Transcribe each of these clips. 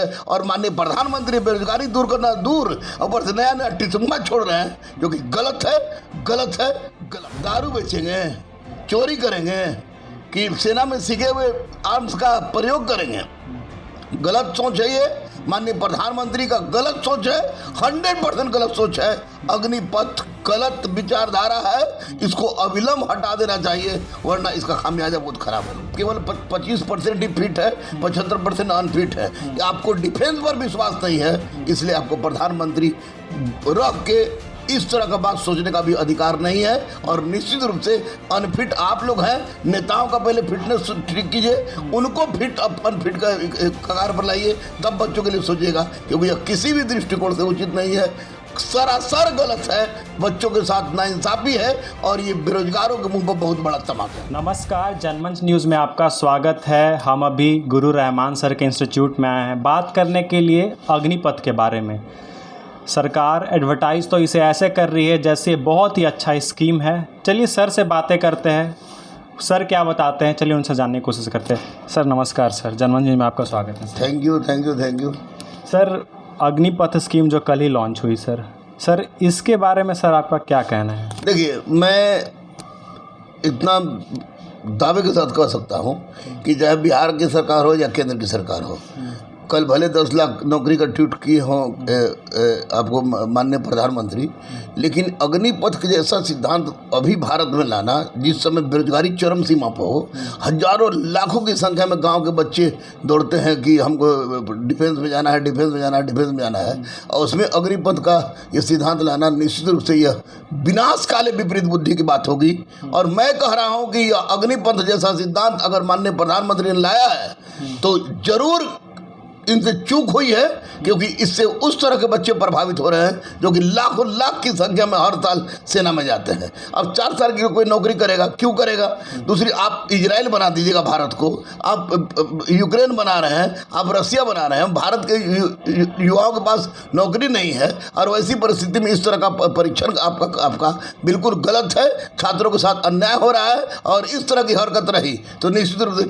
है और माननीय प्रधानमंत्री बेरोजगारी दूर करना दूर, ऊपर से नया नया टिस्मा छोड़ रहे हैं जो कि गलत है, गलत है, गलत। दारू बेचेंगे, चोरी करेंगे कि सेना में सीखे हुए आर्म्स का प्रयोग करेंगे, गलत सोच है ये। माननीय प्रधानमंत्री का गलत सोच है, 100% गलत सोच है। अग्निपथ गलत विचारधारा है, इसको अविलंब हटा देना चाहिए, वरना इसका खामियाजा बहुत खराब है। केवल 25% ही फिट है, 75% अनफिट है। आपको डिफेंस पर विश्वास नहीं है, इसलिए आपको प्रधानमंत्री रख के इस तरह का बात सोचने का भी अधिकार नहीं है। और निश्चित रूप से अनफिट आप लोग हैं, नेताओं का पहले फिटनेस ठीक कीजिए, उनको फिट अनफिट का कगार पर लाइए, तब बच्चों के लिए सोचिएगा, क्योंकि यह किसी भी दृष्टिकोण से उचित नहीं है, सरासर गलत है, बच्चों के साथ नाइंसाफी है और ये बेरोजगारों के मुंह पर बहुत बड़ा तमाचा है। नमस्कार, जनमंच न्यूज़ में आपका स्वागत है। हम अभी गुरु रहमान सर के इंस्टीट्यूट में आए हैं बात करने के लिए अग्निपथ के बारे में। सरकार एडवर्टाइज़ तो इसे ऐसे कर रही है जैसे बहुत ही अच्छा स्कीम है। चलिए सर से बातें करते हैं, सर क्या बताते हैं, चलिए उनसे जानने की कोशिश करते हैं। सर नमस्कार सर, जनमंच न्यूज़ में आपका स्वागत है। Thank you thank you thank you. Sir Agnipath scheme जो कल ही लॉन्च हुई सर इसके बारे में सर आपका क्या कहना है? देखिए, मैं इतना दावे के साथ कह सकता हूँ कि चाहे बिहार की सरकार हो या केंद्र की सरकार हो, कल भले 10 लाख नौकरी का ट्वीट किए हों आपको माननीय प्रधानमंत्री, लेकिन अग्निपथ के जैसा सिद्धांत अभी भारत में लाना, जिस समय बेरोजगारी चरम सीमा पर हो, हजारों लाखों की संख्या में गांव के बच्चे दौड़ते हैं कि हमको डिफेंस में जाना है, डिफेंस में जाना है, डिफेंस में जाना है, और उसमें अग्निपथ का ये सिद्धांत लाना निश्चित रूप से यह विनाशकाले विपरीत बुद्धि की बात होगी। और मैं कह रहा हूँ कि यह अग्निपथ जैसा सिद्धांत अगर माननीय प्रधानमंत्री ने लाया है तो जरूर इनसे चूक हुई है, क्योंकि इससे उस तरह के बच्चे प्रभावित हो रहे हैं जो कि लाखों लाख की संख्या में हर साल सेना में जाते हैं। अब 4 साल की कोई नौकरी करेगा, क्यों करेगा? दूसरी, आप इजराइल बना दीजिएगा भारत को, आप यूक्रेन बना रहे हैं, आप रसिया बना रहे हैं, भारत के युवाओं के पास नौकरी नहीं है, और वैसी परिस्थिति में इस तरह का परीक्षण आपका बिल्कुल गलत है। छात्रों के साथ अन्याय हो रहा है, और इस तरह की हरकत रही तो निश्चित रूप से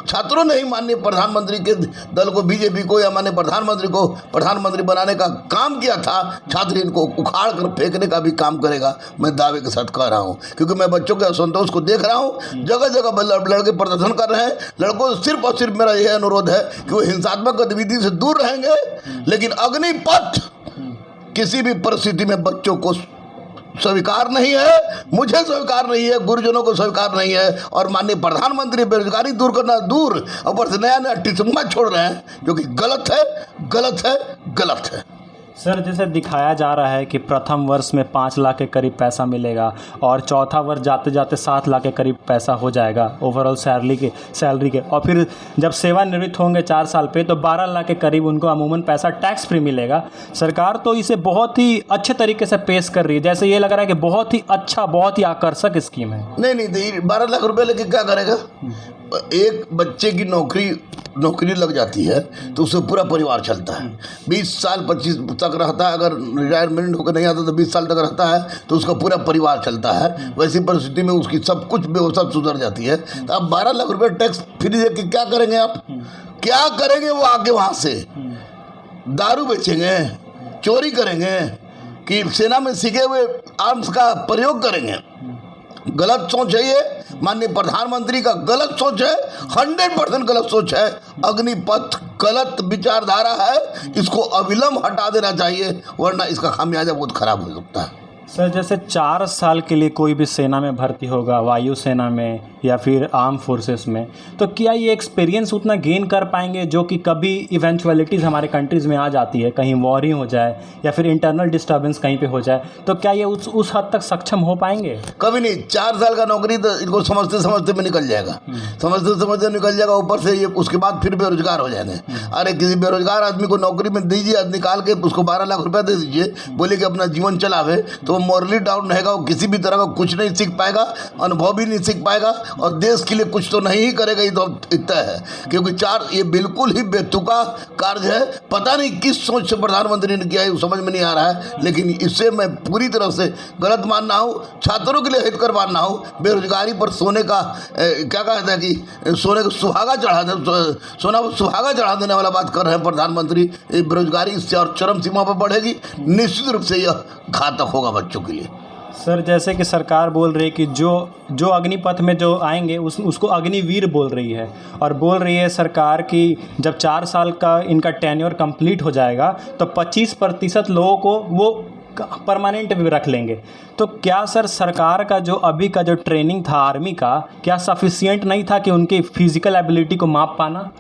छात्रों ने ही माननीय प्रधानमंत्री के दल को, बीजेपी को या माननीय प्रधानमंत्री को प्रधानमंत्री बनाने का काम किया था। छात्र इनको उखाड़ कर फेंकने का भी काम करेगा, मैं दावे के साथ कह रहा हूं, क्योंकि मैं बच्चों के असंतोष को देख रहा हूं। जगह जगह लड़के प्रदर्शन कर रहे हैं। लड़कों से सिर्फ और सिर्फ मेरा यह अनुरोध है कि वो हिंसात्मक गतिविधि से दूर रहेंगे, लेकिन अग्निपथ किसी भी परिस्थिति में बच्चों को स्वीकार नहीं है, मुझे स्वीकार नहीं है, गुरुजनों को स्वीकार नहीं है। और माननीय प्रधानमंत्री बेरोजगारी दूर करना दूर, ऊपर से नया नया टिस्मा छोड़ रहे हैं जो कि गलत है, गलत है, गलत है। सर जैसे दिखाया जा रहा है कि प्रथम वर्ष में 5 लाख के करीब पैसा मिलेगा और चौथा वर्ष जाते जाते 7 लाख के करीब पैसा हो जाएगा ओवरऑल सैलरी के, और फिर जब सेवानिवृत्त होंगे 4 साल पे तो 12 लाख के करीब उनको अमूमन पैसा टैक्स फ्री मिलेगा। सरकार तो इसे बहुत ही अच्छे तरीके से पेश कर रही है, जैसे ये लग रहा है कि बहुत ही अच्छा, बहुत ही आकर्षक स्कीम है। नहीं, 12 लाख रुपए लेके क्या करेगा? एक बच्चे की नौकरी लग जाती है तो उससे पूरा परिवार चलता है। 20 साल 25 तक रहता है, अगर रिटायरमेंट होकर नहीं आता तो 20 साल तक रहता है तो उसका पूरा परिवार चलता है। वैसी परिस्थिति में उसकी सब कुछ व्यवस्था सुधर जाती है। तो आप 12 लाख रुपए टैक्स फ्री दे के क्या करेंगे? आप क्या करेंगे? वो आगे वहाँ से दारू बेचेंगे, चोरी करेंगे कि सेना में सीखे हुए आर्म्स का प्रयोग करेंगे, गलत सोच है ये। माननीय प्रधानमंत्री का गलत सोच है, 100% गलत सोच है। अग्निपथ गलत विचारधारा है, इसको अविलंब हटा देना चाहिए, वरना इसका खामियाजा बहुत खराब हो सकता है। सर जैसे 4 साल के लिए कोई भी सेना में भर्ती होगा, वायु सेना में या फिर आर्म फोर्सेस में, तो क्या ये एक्सपीरियंस उतना गेन कर पाएंगे जो कि कभी इवेंचुअलिटीज़ हमारे कंट्रीज़ में आ जाती है, कहीं वॉर ही हो जाए या फिर इंटरनल डिस्टर्बेंस कहीं पे हो जाए, तो क्या ये उस हद तक सक्षम हो पाएंगे? कभी नहीं। 4 साल का नौकरी तो इनको समझते समझते में निकल जाएगा, समझते समझते निकल जाएगा। ऊपर से ये उसके बाद फिर बेरोजगार हो जाएंगे। अरे किसी बेरोजगार आदमी को नौकरी में दीजिए, निकाल के उसको 12 लाख रुपया दे दीजिए, बोले कि अपना जीवन चलावे, तो मोरली डाउन रहेगा वो किसी भी तरह का कुछ नहीं सीख पाएगा, अनुभव भी नहीं सीख पाएगा और देश के लिए कुछ तो नहीं ही करेगा। ये तो इतना है, क्योंकि ये बिल्कुल ही बेतुका कार्य है। पता नहीं किस सोच से प्रधानमंत्री ने किया है, समझ में नहीं आ रहा है, लेकिन इससे मैं पूरी तरह से गलत मानना हूँ, छात्रों के लिए हितकर मानना हूँ। बेरोजगारी पर सोने का क्या कहता है कि सोने को सुहागा चढ़ा दे, सोना को सुहागा चढ़ा देने वाला बात कर रहे हैं प्रधानमंत्री। बेरोजगारी इससे और चरम सीमा पर बढ़ेगी, निश्चित रूप से यह घातक होगा बच्चों के लिए। सर जैसे कि सरकार बोल रही है कि जो अग्निपथ में जो आएंगे उसको अग्निवीर बोल रही है, और बोल रही है सरकार कि जब 4 साल का इनका टेन्योर कंप्लीट हो जाएगा तो 25% लोगों को वो परमानेंट भी रख लेंगे। तो क्या सर सरकार का जो अभी का जो ट्रेनिंग था आर्मी का, क्या सफिशिएंट नहीं था कि उनकी फिजिकल एबिलिटी को माप पाना?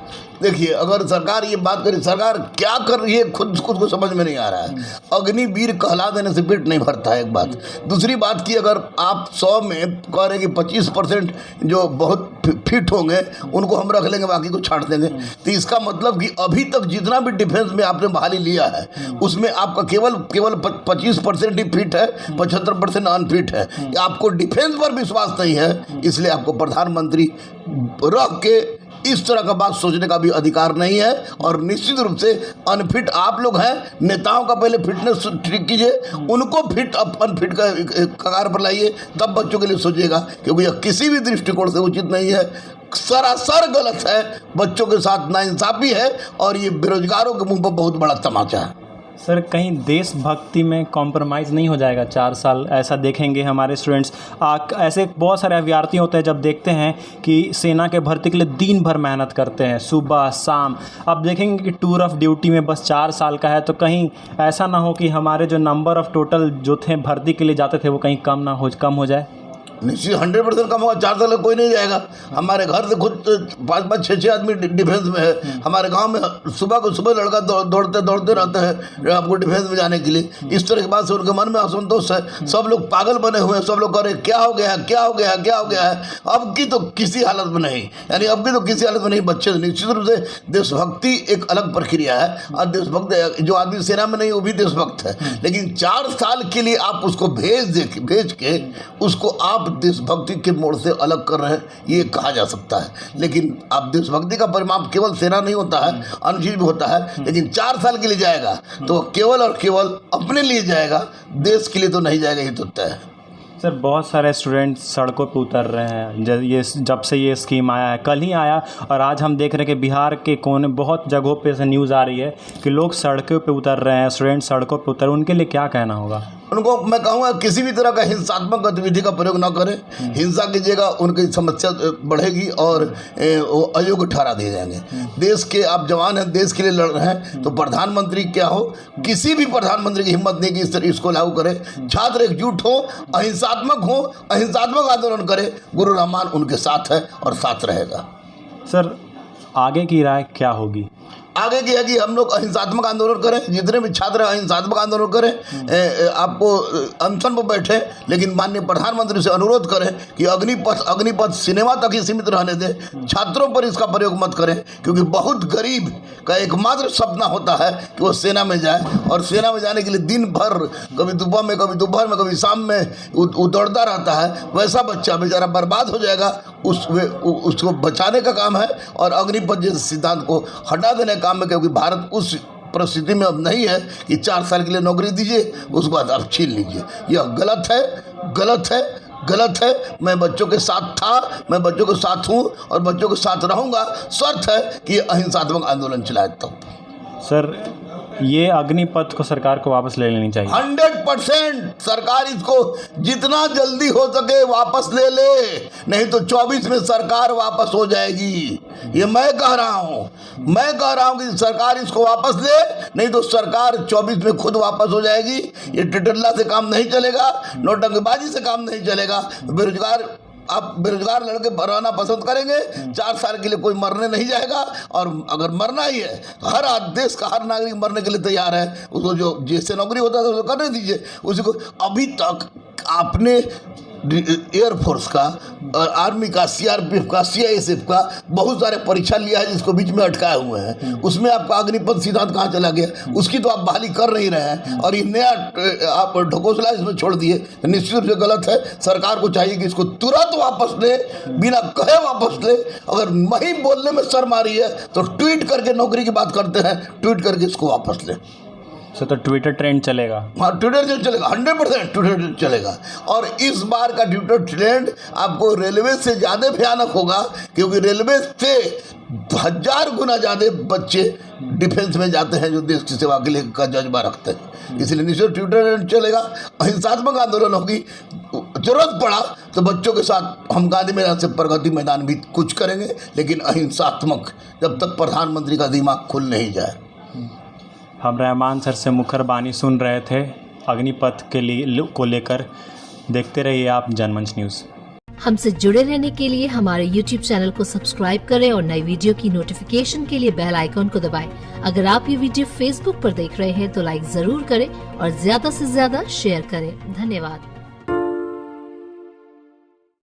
देखिए, अगर सरकार ये बात करे, सरकार क्या कर रही है खुद को समझ में नहीं आ रहा है। अग्निवीर कहला देने से पेट नहीं भरता है, एक बात। दूसरी बात की, अगर आप 100 में कह रहे कि 25% जो बहुत फिट होंगे उनको हम रख लेंगे, बाकी को छाट देंगे, तो इसका मतलब कि अभी तक जितना भी डिफेंस में आपने बहाली लिया है उसमें आपका केवल 25% ही फिट है, 75% अनफिट है। आपको डिफेंस पर विश्वास नहीं है, इसलिए आपको प्रधानमंत्री रख के इस तरह का बात सोचने का भी अधिकार नहीं है। और निश्चित रूप से अनफिट आप लोग हैं, नेताओं का पहले फिटनेस ठीक कीजिए, उनको फिट अनफिट का कगार पर लाइए, तब बच्चों के लिए सोचिएगा, क्योंकि यह किसी भी दृष्टिकोण से उचित नहीं है, सरासर गलत है, बच्चों के साथ नाइंसाफी है और ये बेरोजगारों के मुंह पर बहुत बड़ा तमाचा है। सर कहीं देशभक्ति में कॉम्प्रोमाइज़ नहीं हो जाएगा? 4 साल ऐसा देखेंगे हमारे स्टूडेंट्स, ऐसे बहुत सारे अभ्यर्थी होते हैं जब देखते हैं कि सेना के भर्ती के लिए दिन भर मेहनत करते हैं, सुबह शाम। अब देखेंगे कि टूर ऑफ ड्यूटी में बस 4 साल का है, तो कहीं ऐसा ना हो कि हमारे जो नंबर ऑफ टोटल जो थे भर्ती के लिए जाते थे वो कहीं कम हो जाए। निश्चित 100% कम होगा। 4 साल कोई नहीं जाएगा। हमारे घर से खुद 5-5, 6-6 आदमी डिफेंस में है। हमारे गांव में सुबह को सुबह लड़का दौड़ते रहते हैं आपको डिफेंस में जाने के लिए। इस तरह की बात से उनके मन में असंतोष है। सब लोग पागल बने हुए हैं, सब लोग कह रहे क्या हो गया है, क्या हो गया है, क्या हो गया है। अब की तो किसी हालत में नहीं, यानी अब की तो किसी हालत में नहीं। बच्चे निश्चित रूप से देशभक्ति एक अलग प्रक्रिया है, और देशभक्त जो आदमी सेना में नहीं वो भी देशभक्त है, लेकिन 4 साल के लिए आप उसको भेज के उसको आप देशभक्ति के मोड़ से अलग कर रहे हैं, ये कहा जा सकता है। लेकिन आप देशभक्ति का परिमाप केवल सेना नहीं होता है, अन्य चीज भी होता है। लेकिन 4 साल के लिए जाएगा तो केवल और केवल अपने लिए जाएगा, देश के लिए तो नहीं जाएगा, ये तो तय है। सर बहुत सारे स्टूडेंट सड़कों पे उतर रहे हैं, जब से ये स्कीम आया है, कल ही आया, और आज हम देख रहे हैं कि बिहार के कोने बहुत जगहों पे से न्यूज़ आ रही है कि लोग सड़कों पे उतर रहे हैं, स्टूडेंट सड़कों पे उतर। उनके लिए क्या कहना होगा? उनको मैं कहूँगा किसी भी तरह का हिंसात्मक गतिविधि का प्रयोग ना करें। हिंसा कीजिएगा उनकी समस्या बढ़ेगी और वो अयोग्य ठहरा दिए जाएंगे। देश के आप जवान हैं, देश के लिए लड़ रहे हैं, तो प्रधानमंत्री क्या हो, किसी भी प्रधानमंत्री की हिम्मत नहीं कि इस तरह इसको लागू करे। छात्र एकजुट हो, अहिंसात्मक आंदोलन करे, गुरु रहमान उनके साथ है और साथ रहेगा। सर आगे की राय क्या होगी? आगे की है कि हम लोग अहिंसात्मक आंदोलन करें, जितने भी छात्र अहिंसात्मक आंदोलन करें, आपको अनशन पर बैठे, लेकिन माननीय प्रधानमंत्री से अनुरोध करें कि अग्निपथ सिनेमा तक ही सीमित रहने दें, छात्रों पर इसका प्रयोग मत करें, क्योंकि बहुत गरीब का एकमात्र सपना होता है कि वो सेना में जाए, और सेना में जाने के लिए दिन भर कभी सुबह में, कभी दोपहर में, कभी शाम में दौड़ता रहता है। वैसा बच्चा बेचारा बर्बाद हो जाएगा, उसको बचाने का काम है और अग्निपथ जैसे सिद्धांत को हटा देने काम में, क्योंकि भारत उस परिस्थिति में अब नहीं है कि 4 साल के लिए नौकरी दीजिए उसके बाद आप छीन लीजिए। यह गलत है, गलत है, गलत है। मैं बच्चों के साथ था, मैं बच्चों के साथ हूँ और बच्चों के साथ रहूँगा, शर्त है कि अहिंसात्मक आंदोलन चलाए। तो सर ये अग्निपथ को सरकार को वापस ले लेनी चाहिए। 100% सरकार इसको जितना जल्दी हो सके वापस ले ले, नहीं तो 24 में सरकार वापस हो जाएगी। ये मैं कह रहा हूँ कि सरकार इसको वापस ले, नहीं तो सरकार 24 में खुद वापस हो जाएगी। ये टिटल्ला से काम नहीं चलेगा, नोटंकीबाजी से काम नहीं चलेगा। आप बेरोजगार लड़के रहना पसंद करेंगे, 4 साल के लिए कोई मरने नहीं जाएगा, और अगर मरना ही है तो हर देश का हर नागरिक मरने के लिए तैयार है। उसको जो जैसे नौकरी होता है उसको करने दीजिए। उसी को अभी तक आपने एयरफोर्स का, आर्मी का, सीआरपीएफ का, सीआईएसएफ का बहुत सारे परीक्षा लिया है जिसको बीच में अटकाए हुए हैं। उसमें आपका अग्निपथ सिद्धांत कहाँ चला गया? उसकी तो आप बहाली कर नहीं रहे हैं और ये नया आप ढकोसला इसमें छोड़ दिए, निश्चित रूप से गलत है। सरकार को चाहिए कि इसको तुरंत वापस ले, बिना कहे वापस ले। अगर नहीं बोलने में शर्म आ रही है तो ट्वीट करके नौकरी की बात करते हैं, ट्वीट करके इसको वापस ले। तो ट्विटर ट्रेंड चलेगा? हाँ, ट्विटर जो चलेगा, 100% ट्विटर चलेगा। और इस बार का ट्विटर ट्रेंड आपको रेलवे से ज़्यादा भयानक होगा, क्योंकि रेलवे से 1000 गुना ज़्यादा बच्चे डिफेंस में जाते हैं जो देश की सेवा के लिए का जज्बा रखते हैं। इसलिए निश्चित ट्विटर ट्रेंड चलेगा। अहिंसात्मक आंदोलन होगी, जरूरत पड़ा तो बच्चों के साथ हम गांधी मैदान से प्रगति मैदान भी कुछ करेंगे, लेकिन अहिंसात्मक, जब तक प्रधानमंत्री का दिमाग खुल नहीं जाए। हम रहमान सर से मुखर बानी सुन रहे थे अग्निपथ के लिए को लेकर। देखते रहिए आप जनमंच न्यूज़। हमसे जुड़े रहने के लिए हमारे YouTube चैनल को सब्सक्राइब करें और नई वीडियो की नोटिफिकेशन के लिए बेल आइकॉन को दबाएं। अगर आप ये वीडियो Facebook पर देख रहे हैं तो लाइक जरूर करें और ज्यादा से ज्यादा शेयर करें। धन्यवाद।